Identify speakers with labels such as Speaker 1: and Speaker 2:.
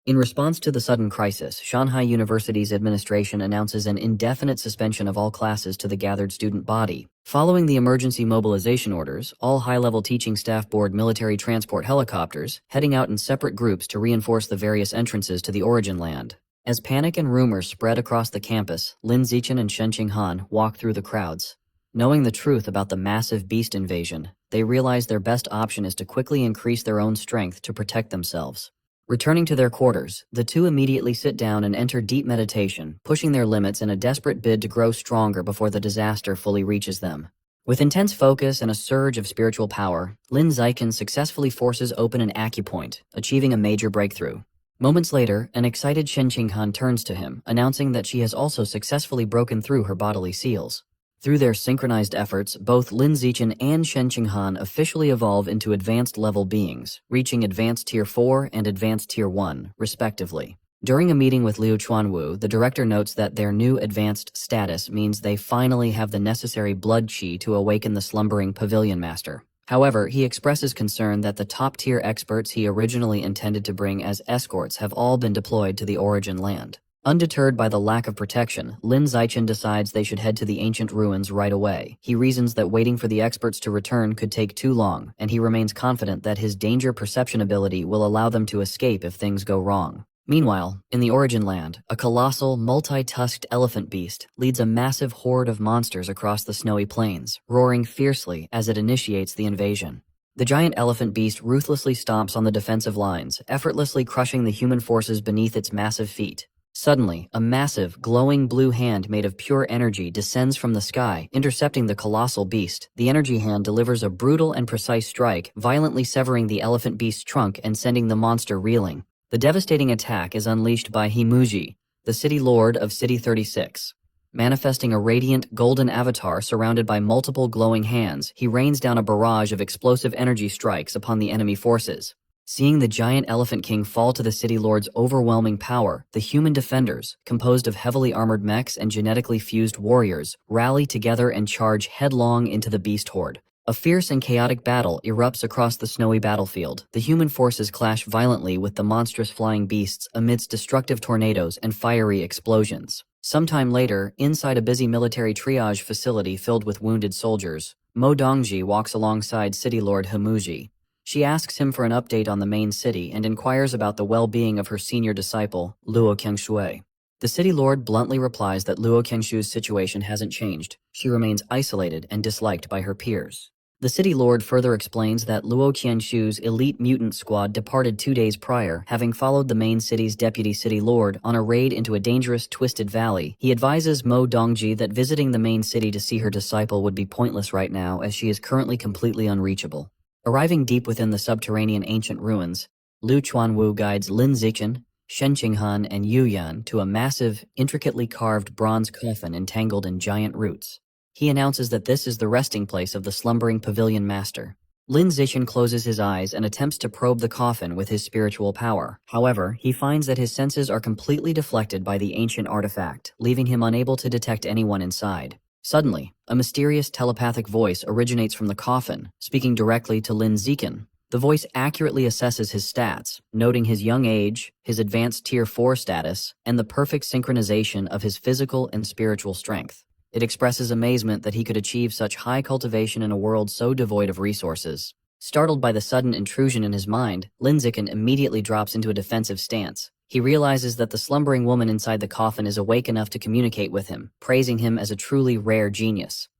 Speaker 1: In response to the sudden crisis, Shanghai University's administration announces an indefinite suspension of all classes to the gathered student body. Following the emergency mobilization orders, all high-level teaching staff board military transport helicopters, heading out in separate groups to reinforce the various entrances to the origin land. As panic and rumors spread across the campus, Lin Zichen and Shen Qinghan walk through the crowds. Knowing the truth about the massive beast invasion, they realize their best option is to quickly increase their own strength to protect themselves. Returning to their quarters, the two immediately sit down and enter deep meditation, pushing their limits in a desperate bid to grow stronger before the disaster fully reaches them. With intense focus and a surge of spiritual power, Lin Zichen successfully forces open an acupoint, achieving a major breakthrough. Moments later, an excited Shen Qinghan turns to him, announcing that she has also successfully broken through her bodily seals. Through their synchronized efforts, both Lin Zichen and Shen Qinghan officially evolve into advanced level beings, reaching Advanced Tier 4 and Advanced Tier 1, respectively. During a meeting with Liu Chuanwu, the director notes that their new advanced status means they finally have the necessary blood qi to awaken the slumbering pavilion master. However, he expresses concern that the top-tier experts he originally intended to bring as escorts have all been deployed to the origin land. Undeterred by the lack of protection, Lin Zichen decides they should head to the ancient ruins right away. He reasons that waiting for the experts to return could take too long, and he remains confident that his danger perception ability will allow them to escape if things go wrong. Meanwhile, in the origin land, a colossal, multi-tusked elephant beast leads a massive horde of monsters across the snowy plains, roaring fiercely as it initiates the invasion. The giant elephant beast ruthlessly stomps on the defensive lines, effortlessly crushing the human forces beneath its massive feet. Suddenly, a massive, glowing blue hand made of pure energy descends from the sky, intercepting the colossal beast. The energy hand delivers a brutal and precise strike, violently severing the elephant beast's trunk and sending the monster reeling. The devastating attack is unleashed by Himuji, the city lord of City 36. Manifesting a radiant, golden avatar surrounded by multiple glowing hands, he rains down a barrage of explosive energy strikes upon the enemy forces. Seeing the giant Elephant King fall to the city lord's overwhelming power, the human defenders, composed of heavily armored mechs and genetically fused warriors, rally together and charge headlong into the beast horde. A fierce and chaotic battle erupts across the snowy battlefield. The human forces clash violently with the monstrous flying beasts amidst destructive tornadoes and fiery explosions. Sometime later, inside a busy military triage facility filled with wounded soldiers, Mo Dongji walks alongside City Lord Himuji. She asks him for an update on the main city and inquires about the well-being of her senior disciple, Luo Qingshui. The city lord bluntly replies that Luo Qingshui's situation hasn't changed. She remains isolated and disliked by her peers. The city lord further explains that Luo Qingshui's elite mutant squad departed 2 days prior, having followed the main city's deputy city lord on a raid into a dangerous, twisted valley. He advises Mo Dongji that visiting the main city to see her disciple would be pointless right now, as she is currently completely unreachable. Arriving deep within the subterranean ancient ruins, Liu Chuanwu guides Lin Zichen, Shen Qinghan, and Yu Yan to a massive, intricately carved bronze coffin entangled in giant roots. He announces that this is the resting place of the slumbering pavilion master. Lin Zichen closes his eyes and attempts to probe the coffin with his spiritual power. However, he finds that his senses are completely deflected by the ancient artifact, leaving him unable to detect anyone inside. Suddenly, a mysterious telepathic voice originates from the coffin, speaking directly to Lin Zichen. The voice accurately assesses his stats, noting his young age, his advanced Tier 4 status, and the perfect synchronization of his physical and spiritual strength. It expresses amazement that he could achieve such high cultivation in a world so devoid of resources. Startled by the sudden intrusion in his mind, Lin Zichen immediately drops into a defensive stance. He realizes that the slumbering woman inside the coffin is awake enough to communicate with him, praising him as a truly rare genius.